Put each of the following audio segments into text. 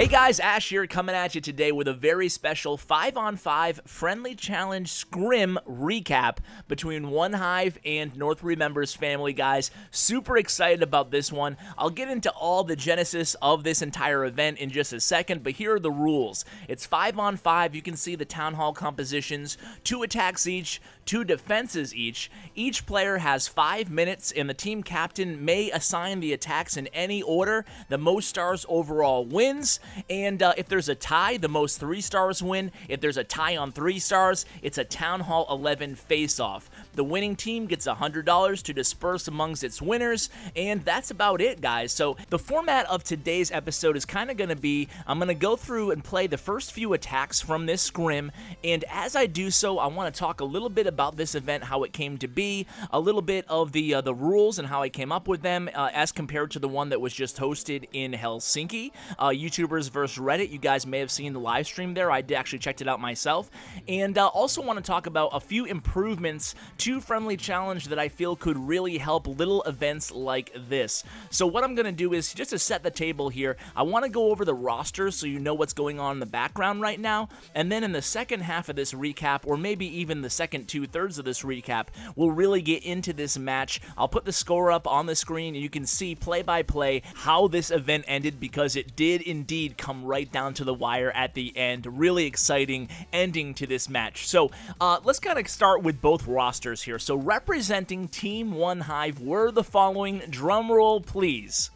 Hey guys, Ash here coming at you today with a very special 5-on-5 friendly challenge scrim recap between Onehive and North Remembers family, guys. Super excited about this one. I'll get into all the genesis of this entire event in just a second, but here are the rules. It's 5-on-5. You can see the town hall compositions, 2 attacks each, 2 defenses each. Each player has 5 minutes, and the team captain may assign the attacks in any order. The most stars overall wins. And if there's a tie, the most 3 stars win. If there's a tie on 3 stars, it's a Town Hall 11 face-off. The winning team gets $100 to disperse amongst its winners, and that's about it, guys. So the format of today's episode is kind of going to be, I'm going to go through and play the first few attacks from this scrim, and as I do so, I want to talk a little bit about this event, how it came to be, a little bit of the rules and how I came up with them as compared to the one that was just hosted in Helsinki. YouTubers versus Reddit. You guys may have seen the live stream there. I actually checked it out myself. And also want to talk about a few improvements to Friendly Challenge that I feel could really help little events like this. So what I'm going to do is, just to set the table here, I want to go over the roster so you know what's going on in the background right now. And then in the second half of this recap, or maybe even the second 2/3 of this recap, we'll really get into this match. I'll put the score up on the screen and you can see play by play how this event ended, because it did indeed come right down to the wire at the end. Really exciting ending to this match. So let's kind of start with both rosters here. So representing Team Onehive were the following. Drum roll, please.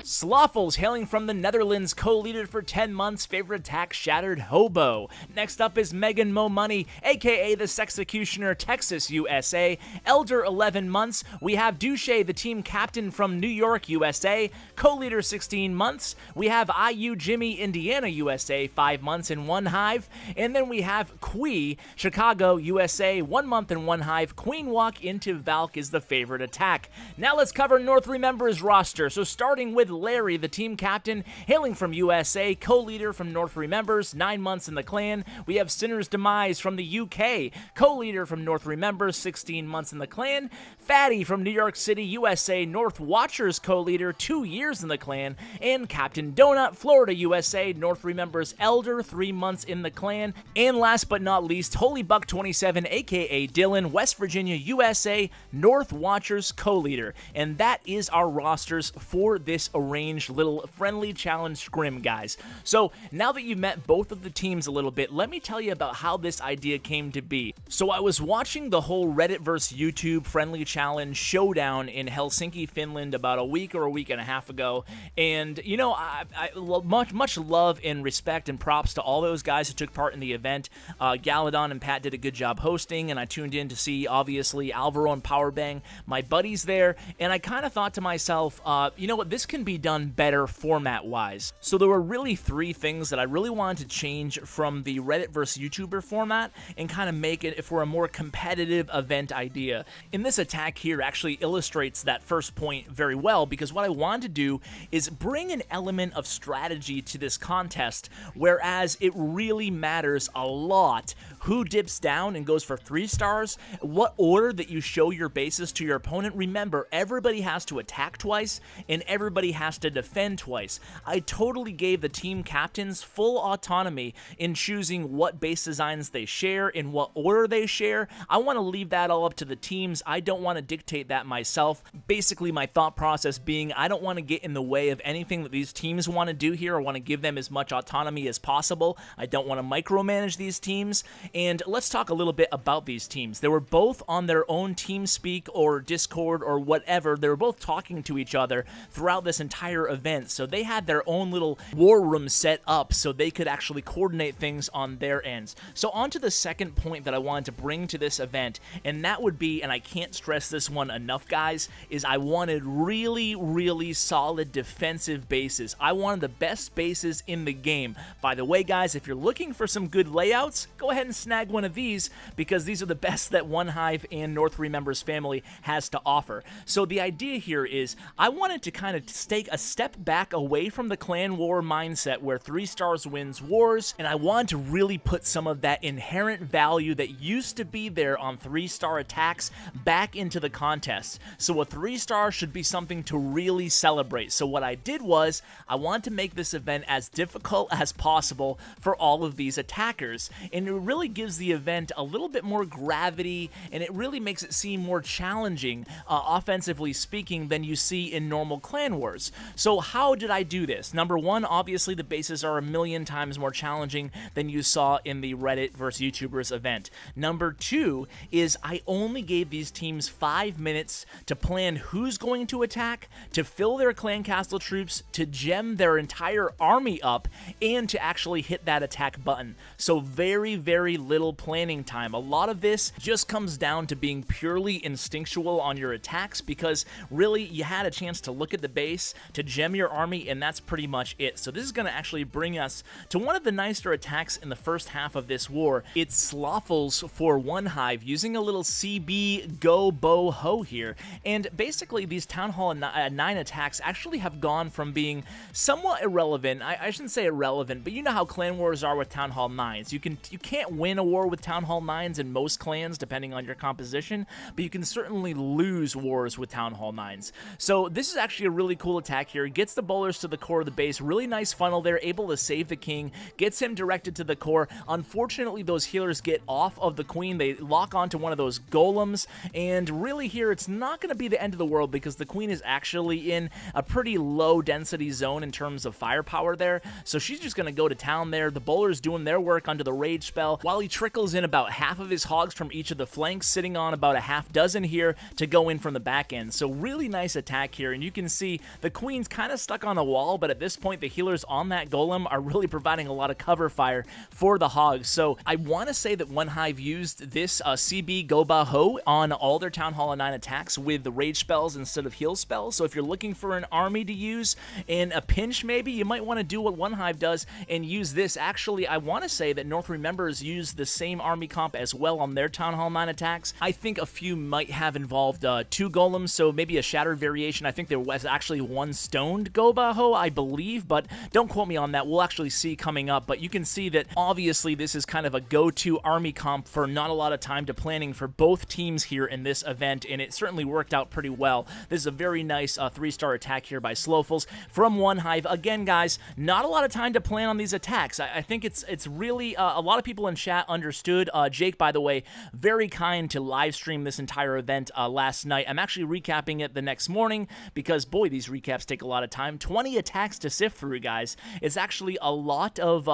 Sloffels, hailing from the Netherlands, co-leader for 10 months, favorite attack, Shattered Hobo. Next up is Megan Mo Money, aka the Sexecutioner, Texas, USA. Elder, 11 months. We have Duche, the team captain from New York, USA, co-leader 16 months. We have IU Jimmy, Indiana, USA, 5 months in Onehive. And then we have Quee, Chicago, USA, 1 month in Onehive. Queen Walk into Valk is the favorite attack. Now let's cover North Remembers roster. So starting with Larry, the team captain, hailing from USA, co-leader from North Remembers, 9 months in the clan. We have Sinner's Demise from the UK, co-leader from North Remembers, 16 months in the clan. Fatty from New York City, USA, North Watchers co-leader, 2 years in the clan. And Captain Donut, Florida, USA, North Remembers Elder, 3 months in the clan. And last but not least, Holy Buck 27, aka Dylan, West Virginia, USA, North Watchers co-leader. And that is our rosters for this arranged little friendly challenge scrim, guys. So now that you've met both of the teams a little bit, let me tell you about how this idea came to be. So I was watching the whole Reddit versus YouTube friendly challenge showdown in Helsinki, Finland about a week or a week and a half ago, and you know, I much love and respect and props to all those guys who took part in the event. Galadon and Pat did a good job hosting, and I tuned in to see obviously Alvaro and Powerbang, my buddies there, and I kind of thought to myself, you know what, this can be done better format-wise. So there were really 3 things that I really wanted to change from the Reddit versus YouTuber format and kind of make it for a more competitive event idea. And this attack here actually illustrates that first point very well, because what I wanted to do is bring an element of strategy to this contest, whereas it really matters a lot who dips down and goes for 3 stars, what order that you show your bases to your opponent. Remember, everybody has to attack twice, and everybody has to defend twice. I totally gave the team captains full autonomy in choosing what base designs they share, in what order they share. I want to leave that all up to the teams. I don't want to dictate that myself. Basically, my thought process being, I don't want to get in the way of anything that these teams want to do here. I want to give them as much autonomy as possible. I don't want to micromanage these teams. And let's talk a little bit about these teams. They were both on their own TeamSpeak or Discord or whatever. They were both talking to each other throughout this entire event, so they had their own little war room set up so they could actually coordinate things on their ends. So on to the second point that I wanted to bring to this event, and that would be, and I can't stress this one enough, guys, is I wanted really solid defensive bases. I wanted the best bases in the game. By the way, guys, if you're looking for some good layouts, go ahead and snag one of these, because these are the best that Onehive and North Remembers family has to offer. So the idea here is I wanted to kind of stay take a step back away from the clan war mindset where 3 stars wins wars, and I want to really put some of that inherent value that used to be there on 3-star attacks back into the contest. So a 3-star should be something to really celebrate. So what I did was, I want to make this event as difficult as possible for all of these attackers, and it really gives the event a little bit more gravity, and it really makes it seem more challenging, offensively speaking, than you see in normal clan wars. So how did I do this? Number one, obviously the bases are a million times more challenging than you saw in the Reddit vs YouTubers event. Number two is I only gave these teams 5 minutes to plan who's going to attack, to fill their clan castle troops, to gem their entire army up, and to actually hit that attack button. So very, very little planning time. A lot of this just comes down to being purely instinctual on your attacks, because really you had a chance to look at the base, to gem your army, and that's pretty much it. So this is going to actually bring us to one of the nicer attacks in the first half of this war. It's Sloffles for Onehive, using a little CB go bow ho here, and basically these Town Hall 9 attacks actually have gone from being somewhat irrelevant. I shouldn't say irrelevant, but you know how clan wars are with Town Hall 9s. You can't win a war with Town Hall 9s in most clans depending on your composition, but you can certainly lose wars with Town Hall 9s. So this is actually a really cool attack here. It gets the bowlers to the core of the base, really nice funnel there, able to save the king, gets him directed to the core. Unfortunately, those healers get off of the queen, they lock onto one of those golems, and really here it's not going to be the end of the world because the queen is actually in a pretty low density zone in terms of firepower there, so she's just going to go to town there. The bowler's doing their work under the rage spell while he trickles in about half of his hogs from each of the flanks, sitting on about a half dozen here to go in from the back end. So really nice attack here, and you can see the queen's kind of stuck on a wall, but at this point the healers on that golem are really providing a lot of cover fire for the hogs. So I want to say that Onehive used this CB Goba Ho on all their Town Hall 9 attacks with the rage spells instead of heal spells. So if you're looking for an army to use in a pinch, maybe you might want to do what Onehive does and use this. Actually, I want to say that North Remembers used the same army comp as well on their Town Hall 9 attacks. I think a few might have involved 2 golems, so maybe a shattered variation. I think there was actually 1 stoned Goba Ho, I believe, but don't quote me on that. We'll actually see coming up, but you can see that obviously this is kind of a go-to army comp for not a lot of time to planning for both teams here in this event, and it certainly worked out pretty well. This is a very nice 3-star attack here by Sloffles from Onehive. Again, guys, not a lot of time to plan on these attacks. I think it's really a lot of people in chat understood. Jake, by the way, very kind to live stream this entire event last night. I'm actually recapping it the next morning because, boy, these recaps take a lot of time. 20 attacks to sift through, guys. It's actually a lot of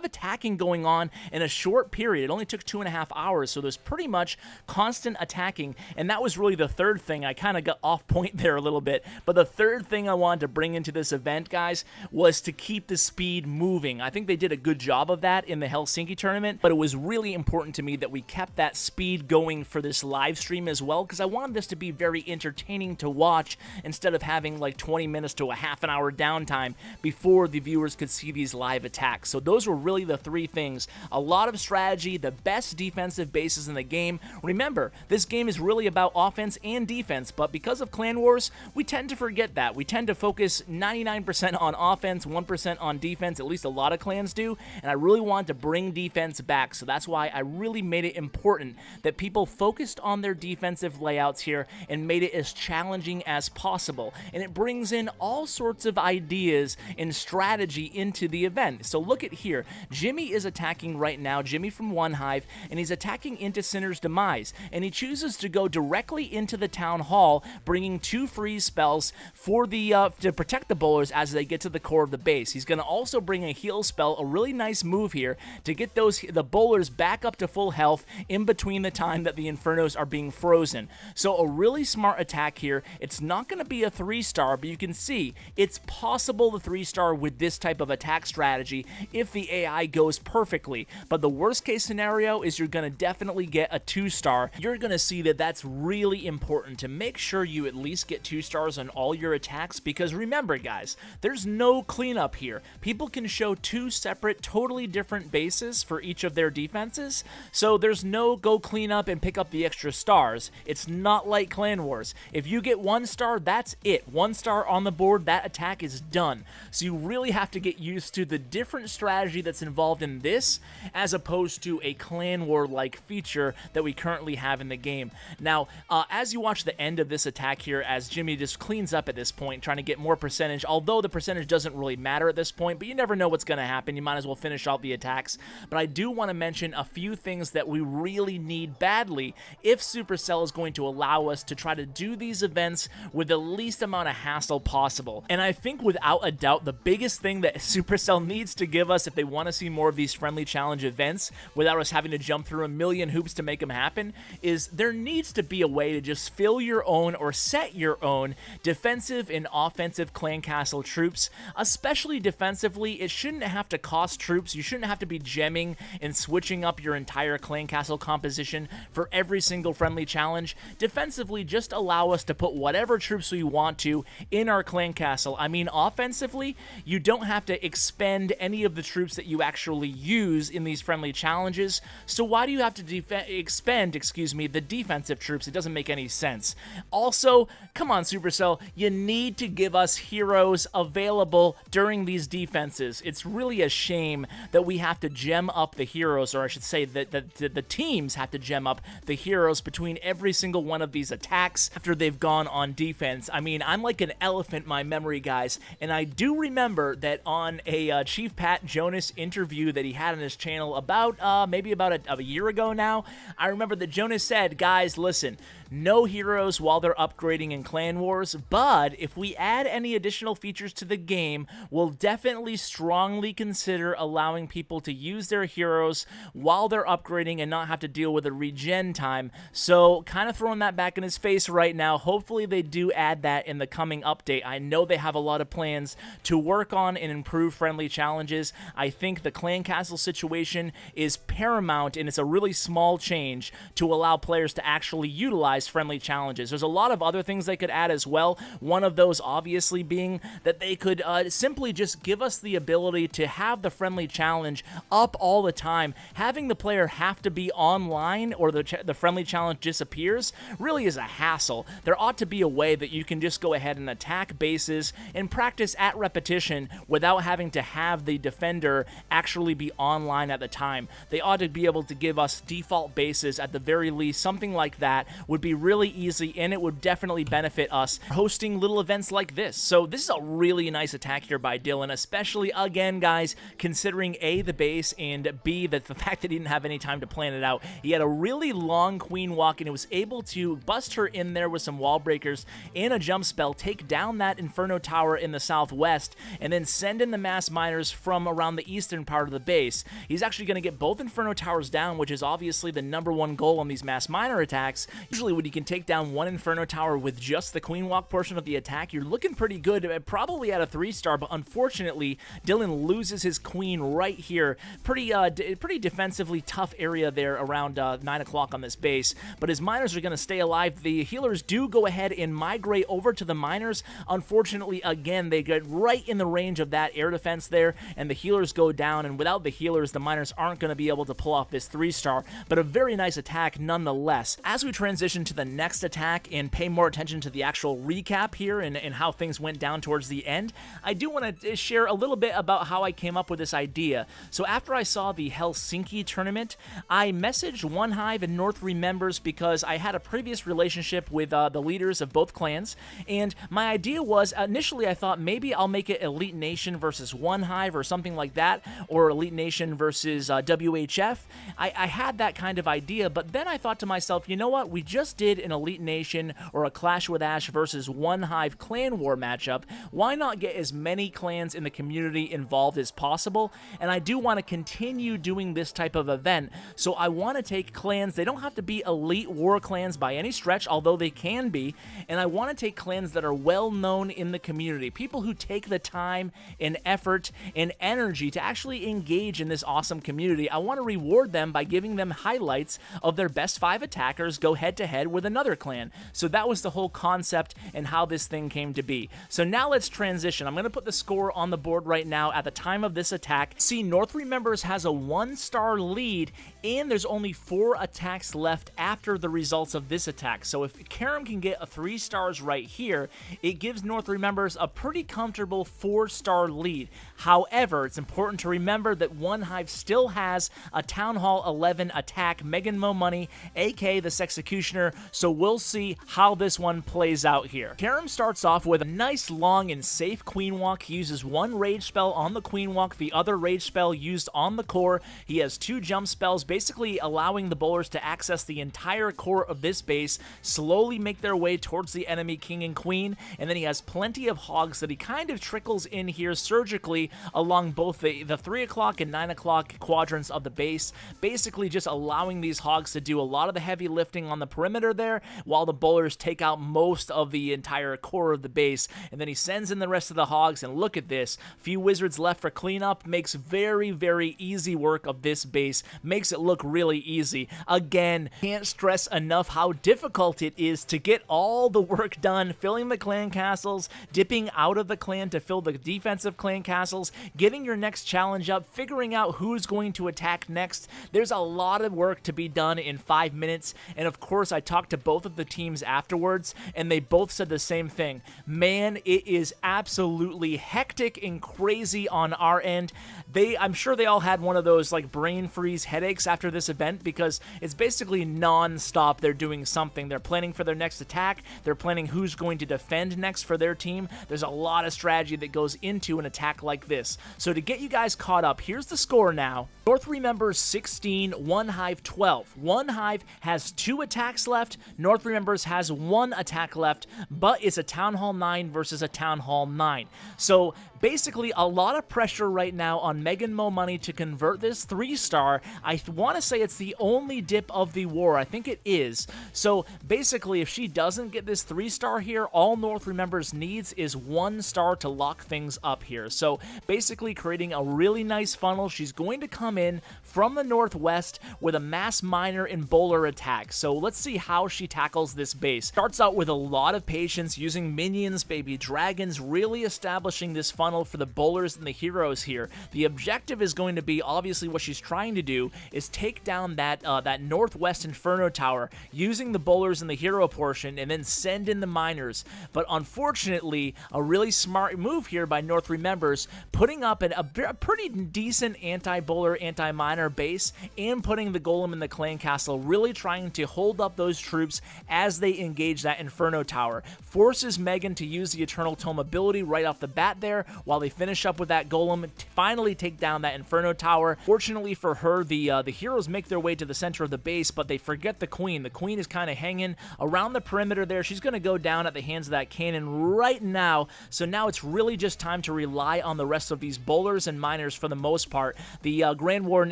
attacking going on in a short period. It only took 2.5 hours, so there's pretty much constant attacking, and that was really the third thing. I kind of got off point there a little bit, but the third thing I wanted to bring into this event, guys, was to keep the speed moving. I think they did a good job of that in the Helsinki tournament, but it was really important to me that we kept that speed going for this live stream as well, because I wanted this to be very entertaining to watch instead of having like 20 minutes to a half an hour downtime before the viewers could see these live attacks. So those were really the 3 things. A lot of strategy, the best defensive bases in the game. Remember, this game is really about offense and defense, but because of Clan Wars, we tend to forget that. We tend to focus 99% on offense, 1% on defense, at least a lot of clans do, and I really wanted to bring defense back, so that's why I really made it important that people focused on their defensive layouts here and made it as challenging as possible, and it brings in all sorts of ideas and strategy into the event. So look at here, Jimmy is attacking right now, Jimmy from Onehive, and he's attacking into Sinner's Demise, and he chooses to go directly into the Town Hall, bringing 2 freeze spells for the to protect the bowlers as they get to the core of the base. He's going to also bring a heal spell, a really nice move here to get the bowlers back up to full health in between the time that the Infernos are being frozen. So a really smart attack here. It's not going to be a 3-star, but you can see it's possible the 3-star with this type of attack strategy if the AI goes perfectly. But the worst case scenario is you're going to definitely get a 2-star. You're going to see that that's really important to make sure you at least get 2 stars on all your attacks, because remember, guys, there's no cleanup here. People can show 2 separate, totally different bases for each of their defenses, so there's no go clean up and pick up the extra stars. It's not like Clan Wars. If you get 1 star, that's it. 1 star star on the board, that attack is done. So you really have to get used to the different strategy that's involved in this, as opposed to a clan war-like feature that we currently have in the game. Now, as you watch the end of this attack here, as Jimmy just cleans up at this point, trying to get more percentage, although the percentage doesn't really matter at this point, but you never know what's going to happen. You might as well finish out the attacks. But I do want to mention a few things that we really need badly if Supercell is going to allow us to try to do these events with the least amount of hassle possible. And I think without a doubt, the biggest thing that Supercell needs to give us if they want to see more of these friendly challenge events without us having to jump through a million hoops to make them happen is there needs to be a way to just fill your own or set your own defensive and offensive clan castle troops. Especially defensively, it shouldn't have to cost troops. You shouldn't have to be gemming and switching up your entire clan castle composition for every single friendly challenge. Defensively, just allow us to put whatever troops we want to in our clan castle. I mean, offensively, you don't have to expend any of the troops that you actually use in these friendly challenges. So why do you have to expend, the defensive troops? It doesn't make any sense. Also, come on, Supercell, you need to give us heroes available during these defenses. It's really a shame that we have to gem up the heroes, or I should say that the teams have to gem up the heroes between every single one of these attacks after they've gone on defense. I mean, I'm like an elephant in my memory, guys, and I do remember that on a Chief Pat Jonas interview that he had on his channel about maybe about a year ago now, I remember that Jonas said, guys, listen, no heroes while they're upgrading in Clan Wars, but if we add any additional features to the game, we'll definitely strongly consider allowing people to use their heroes while they're upgrading and not have to deal with a regen time. So kind of throwing that back in his face right now. Hopefully they do add that in the coming update. I know they have a lot of plans to work on and improve friendly challenges. I think the clan castle situation is paramount, and it's a really small change to allow players to actually utilize friendly challenges. There's a lot of other things they could add as well. One of those obviously being that they could simply just give us the ability to have the friendly challenge up all the time. Having the player have to be online or the friendly challenge disappears really is a hassle. There ought to be a way that you can just go ahead and attack bases and practice at repetition without having to have the defender actually be online at the time. They ought to be able to give us default bases at the very least. Something like that would be really easy, and it would definitely benefit us hosting little events like this. So this is a really nice attack here by Dylan, especially, again, guys, considering A, the base, and B, the fact that he didn't have any time to plan it out. He had a really long queen walk, and he was able to bust her in there with some wall breakers and a jump spell, take down that Inferno Tower in the southwest, and then send in the mass miners from around the eastern part of the base. He's actually going to get both Inferno Towers down, which is obviously the #1 goal on these mass miner attacks. Usually when you can take down one Inferno Tower with just the queen walk portion of the attack, you're looking pretty good, probably at a 3-star, but unfortunately, Dylan loses his queen right here. Pretty defensively tough area there around 9 o'clock on this base, but his miners are going to stay alive. The healers do go ahead and migrate over to the miners. Unfortunately, again, they get right in the range of that air defense there, and the healers go down, and without the healers, the miners aren't going to be able to pull off this 3-star, but a very nice attack nonetheless. As we transition to the next attack and pay more attention to the actual recap here and how things went down towards the end, I do want to share a little bit about how I came up with this idea. So after I saw the Helsinki tournament, I messaged Onehive and North Remembers because I had a previous relationship with the leaders of both clans, and my idea was, initially I thought maybe I'll make it Elite Nation versus Onehive or something like that, or Elite Nation versus WHF. I had that kind of idea, but then I thought to myself, you know what, we just did an Elite Nation or a Clash with Ash versus Onehive clan war matchup. Why not get as many clans in the community involved as possible? And I do want to continue doing this type of event, so I want to take clans. They don't have to be elite war clans by any stretch, although they can be, and I want to take clans that are well known in the community, people who take the time and effort and energy to actually engage in this awesome community. I want to reward them by giving them highlights of their best 5 attackers go head to head with another clan. So that was the whole concept and how this thing came to be. So now let's transition. I'm going to put the score on the board right now at the time of this attack. See, North Remembers has a 1-star lead and there's only 4 attacks left after the results of this attack. So if Karam can get a 3 stars right here, it gives North Remembers a pretty comfortable 4-star lead. However, it's important to remember that Onehive still has a Town Hall 11 attack, Megan Mo Money, aka the Sexecutioner, so we'll see how this one plays out here. Karam starts off with a nice long and safe Queen Walk. He uses 1 rage spell on the Queen Walk, the other rage spell used on the core. He has 2 jump spells, basically allowing the bowlers to access the entire core of this base, slowly make their way towards the enemy king and queen, and then he has plenty of hogs that he kind of trickles in here surgically along both the 3 o'clock and 9 o'clock quadrants of the base, basically just allowing these hogs to do a lot of the heavy lifting on the perimeter there, while the bowlers take out most of the entire core of the base, and then he sends in the rest of the hogs, and look at this, few wizards left for cleanup, makes very, very easy work of this base, makes it look really easy. Again, can't stress enough how difficult it is to get all the work done, filling the clan castles, dipping out of the clan to fill the defensive clan castles, getting your next challenge up, figuring out who's going to attack next. There's a lot of work to be done in 5 minutes, and of course I talked to both of the teams afterwards, and they both said the same thing. Man, it is absolutely hectic and crazy on our end. I'm sure they all had one of those like brain freeze headaches after this event, because it's basically non-stop. They're doing something. They're planning for their next attack. They're planning who's going to defend next for their team. There's a lot of strategy that goes into an attack like this. So to get you guys caught up, here's the score now. North Remembers 16, Onehive 12. Onehive has 2 attacks left. North Remembers has 1 attack left, but it's a Town Hall 9 versus a Town Hall 9. So basically a lot of pressure right now on Megan Mo Money to convert this 3-star. I want to say it's the only dip of the war. I think it is. So basically if she doesn't get this 3-star here, all North Remembers needs is 1 star to lock things up here. So basically creating a really nice funnel. She's going to come in from the northwest with a mass miner and bowler attack. So let's see how she tackles this base. Starts out with a lot of patience, using minions, baby dragons, really establishing this funnel for the bowlers and the heroes here. The objective is going to be, obviously what she's trying to do is take down that northwest inferno tower using the bowlers and the hero portion, and then send in the miners. But unfortunately, a really smart move here by North Remembers, putting up a pretty decent anti-bowler, anti-miner base, and putting the golem in the clan castle, really trying to hold up those troops as they engage that inferno tower. Forces Megan to use the Eternal Tome ability right off the bat there, while they finish up with that golem, finally take down that inferno tower. Fortunately for her, the heroes make their way to the center of the base, but they forget the queen. The queen is kind of hanging around the perimeter there. She's going to go down at the hands of that cannon right now. So now it's really just time to rely on the rest of these bowlers and miners for the most part. The Grand Warden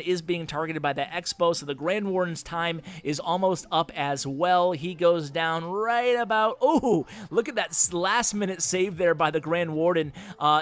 is being targeted by the Expo, so the Grand Warden's time is almost up as well. He goes down right about, oh, look at that last minute save there by the Grand Warden.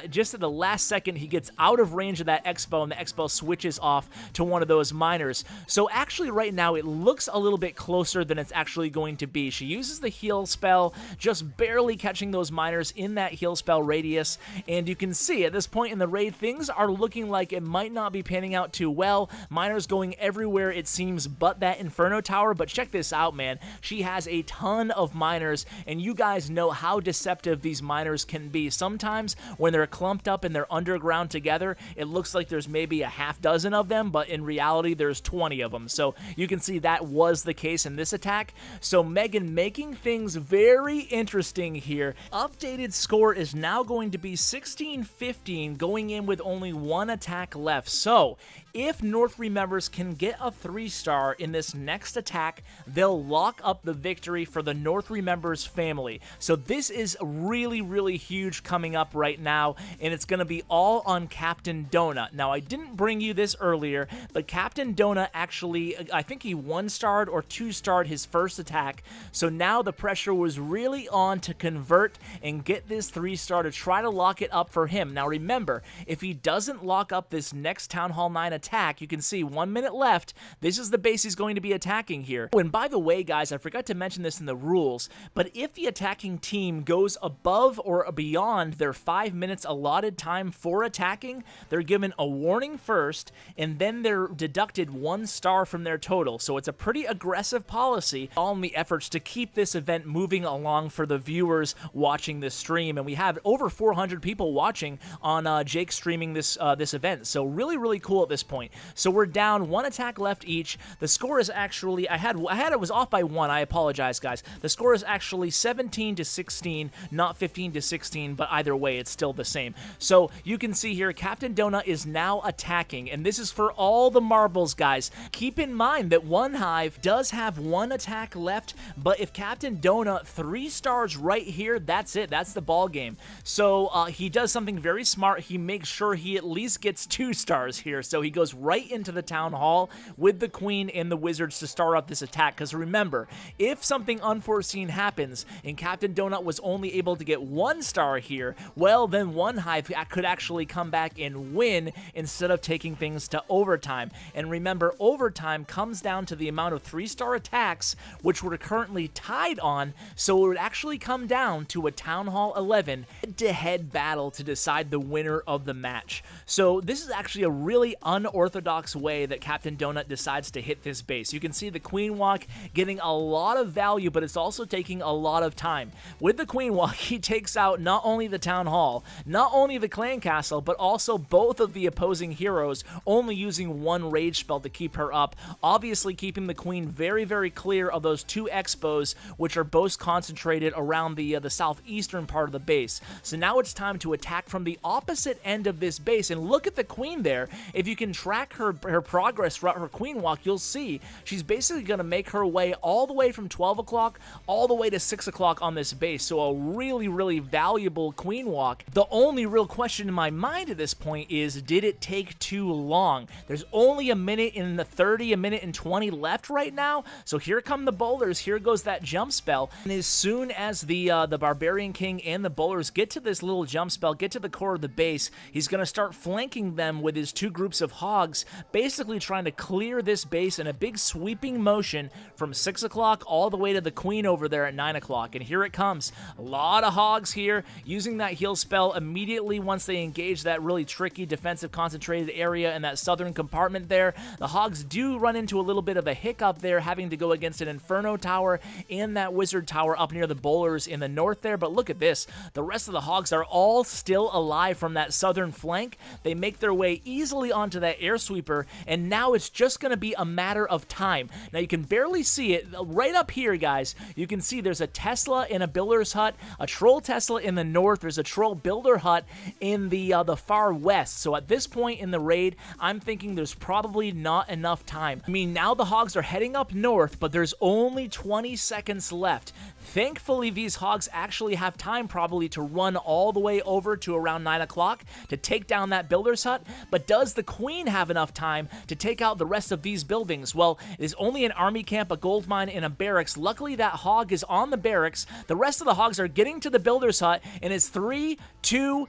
Just at the last second, he gets out of range of that Expo, and the Expo switches off to one of those miners. So actually right now, it looks a little bit closer than it's actually going to be. She uses the heal spell, just barely catching those miners in that heal spell radius, and you can see at this point in the raid, things are looking like it might not be panning out too well. Miners going everywhere, it seems, but that Inferno Tower. But check this out, man. She has a ton of miners, and you guys know how deceptive these miners can be. Sometimes when they're clumped up and they're underground together, it looks like there's maybe a half dozen of them, but in reality, there's 20 of them. So you can see that was the case in this attack. So Megan making things very interesting here. Updated score is now going to be 16-15, going in with only one attack left. So if North Remembers can get a 3-star in this next attack, they'll lock up the victory for the North Remembers family. So this is really, really huge coming up right now, and it's going to be all on Captain Donut. Now, I didn't bring you this earlier, but Captain Donut actually, I think he 1-starred or 2-starred his first attack, so now the pressure was really on to convert and get this 3-star to try to lock it up for him. Now, remember, if he doesn't lock up this next Town Hall 9 attack, attack. You can see 1 minute left. This is the base he's going to be attacking here. Oh, and by the way, guys, I forgot to mention this in the rules, but if the attacking team goes above or beyond their 5 minutes allotted time for attacking, they're given a warning first, and then they're deducted 1 star from their total. So it's a pretty aggressive policy, all in the efforts to keep this event moving along for the viewers watching this stream. And we have over 400 people watching on Jake streaming this this event. So really cool at this point. So we're down 1 attack left each. The score is actually, it was off by 1. I apologize, guys. The score is actually 17-16, not 15-16, but either way, it's still the same. So you can see here, Captain Donut is now attacking, and this is for all the marbles, guys. Keep in mind that Onehive does have 1 attack left, but if Captain Donut 3 stars right here, that's it. That's the ball game. So he does something very smart. He makes sure he at least gets 2 stars here. So he goes right into the town hall with the queen and the wizards to start up this attack. Because remember, if something unforeseen happens and Captain Donut was only able to get 1 star here, well, then Onehive could actually come back and win instead of taking things to overtime. And remember, overtime comes down to the amount of 3-star attacks, which we're currently tied on. So it would actually come down to a Town Hall 11 head-to-head battle to decide the winner of the match. So this is actually a really unorthodox way that Captain Donut decides to hit this base. You can see the Queen Walk getting a lot of value, but it's also taking a lot of time. With the Queen Walk, he takes out not only the Town Hall, not only the Clan Castle, but also both of the opposing heroes, only using 1 rage spell to keep her up, obviously keeping the Queen very clear of those 2 expos, which are both concentrated around the southeastern part of the base. So now it's time to attack from the opposite end of this base, and look at the Queen there. If you can track her progress throughout her Queen Walk, you'll see she's basically going to make her way all the way from 12 o'clock all the way to 6 o'clock on this base. So a really valuable Queen Walk. The only real question in my mind at this point is, did it take too long? There's only a minute and 30, a minute and 20 left right now. So here come the bowlers. Here goes that jump spell. And as soon as the Barbarian King and the bowlers get to this little jump spell, get to the core of the base, he's going to start flanking them with his 2 groups of hogs, basically trying to clear this base in a big sweeping motion from 6 o'clock all the way to the Queen over there at 9 o'clock. And here it comes. A lot of hogs here using that heal spell immediately once they engage that really tricky defensive concentrated area in that southern compartment there. The hogs do run into a little bit of a hiccup there, having to go against an Inferno Tower and that Wizard Tower up near the bowlers in the north there. But look at this. The rest of the hogs are all still alive from that southern flank. They make their way easily onto that air sweeper, and now it's just going to be a matter of time. Now you can barely see it right up here, guys. You can see there's a Tesla in a builder's hut, a Troll Tesla in the north, there's a Troll Builder hut in the far west. So at this point in the raid, I'm thinking there's probably not enough time. I mean, now the hogs are heading up north, but there's only 20 seconds left. Thankfully, these hogs actually have time probably to run all the way over to around 9 o'clock to take down that builder's hut, but does the Queen have enough time to take out the rest of these buildings? Well, it is only an army camp, a gold mine, and a barracks. Luckily, that hog is on the barracks. The rest of the hogs are getting to the builder's hut, and it's 3, 2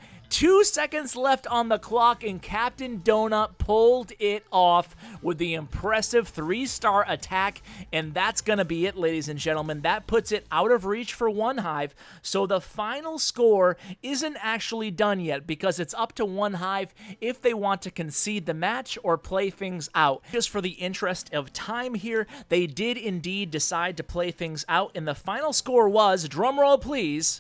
seconds left on the clock, and Captain Donut pulled it off with the impressive 3-star attack, and that's gonna be it, ladies and gentlemen. That puts it out of reach for Onehive, so the final score isn't actually done yet, because it's up to Onehive if they want to concede the match or play things out. Just for the interest of time here, they did indeed decide to play things out, and the final score was, drumroll please,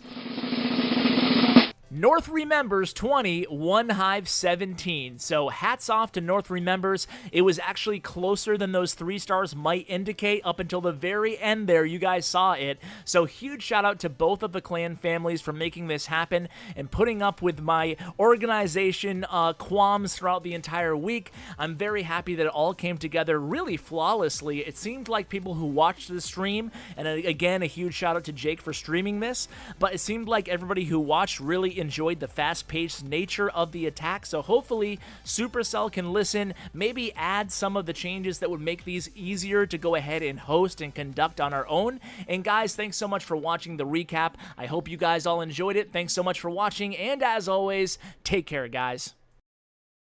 North Remembers 20, Onehive 17. So hats off to North Remembers. It was actually closer than those 3 stars might indicate up until the very end there. You guys saw it. So huge shout out to both of the clan families for making this happen and putting up with my organization qualms throughout the entire week. I'm very happy that it all came together really flawlessly. It seemed like people who watched the stream, and again, a huge shout out to Jake for streaming this, but it seemed like everybody who watched really enjoyed the fast-paced nature of the attack. So hopefully Supercell can listen, maybe add some of the changes that would make these easier to go ahead and host and conduct on our own. And guys, thanks so much for watching the recap. I hope you guys all enjoyed it. Thanks so much for watching, and as always, take care, guys.